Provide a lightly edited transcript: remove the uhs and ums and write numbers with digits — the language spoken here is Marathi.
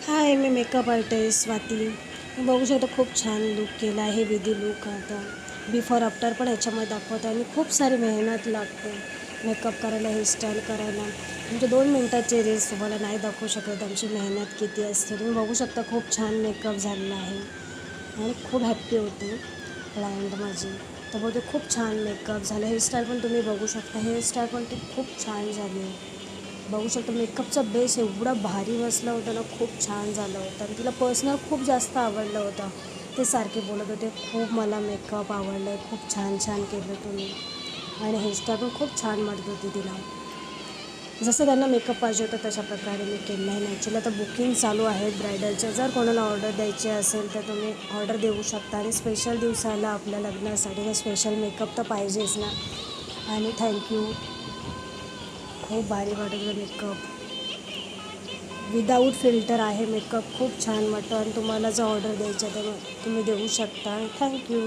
हाय, मी मेकअप आर्टिस्ट स्वाती. तुम्ही बघू शकता खूप छान लूक केला आहे. विधी लूक आता बिफोर आफ्टर पण याच्यामध्ये दाखवत आहे आणि खूप सारी मेहनत लागते मेकअप करायला, हेअरस्टाईल करायला. म्हणजे 2 मिनटाचे रील्स तुम्हाला नाही दाखवू शकत आमची मेहनत किती असते. तुम्ही बघू शकता खूप छान मेकअप झालेला आहे आणि खूप हॅप्पी होते क्लायंट माझी. तर बोलते खूप छान मेकअप झाला. हेअरस्टाईल पण तुम्ही बघू शकता. हेअरस्टाईल पण ती खूप छान झाली आहे. बघू शकतो मेकअपचा बेस एवढा भारी बसला होता ना, खूप छान झालं होतं आणि तिला पर्सनल खूप जास्त आवडलं होतं. ते सारखे बोलत होते खूप मला मेकअप आवडलं आहे, खूप छान छान केलं तुम्ही. आणि हेअरस्टाईल पण खूप छान वाटत होती तिला. जसं त्यांना मेकअप पाहिजे होतं तशा प्रकारे मी केलं आहे. ॲक्च्युली आता बुकिंग चालू आहेत ब्रायडलच्या. जर कोणाला ऑर्डर द्यायची असेल तर तुम्ही ऑर्डर देऊ शकता. आणि स्पेशल दिवसाला आपल्या लग्नासाठी तर स्पेशल मेकअप तर पाहिजेच ना. आणि थँक्यू. खूप भारी वाटत होतं मेकअप. विदाऊट फिल्टर आहे मेकअप. खूप छान वाटतं आणि तुम्हाला जर ऑर्डर द्यायचा तर तुम्ही देऊ शकता. थँक्यू.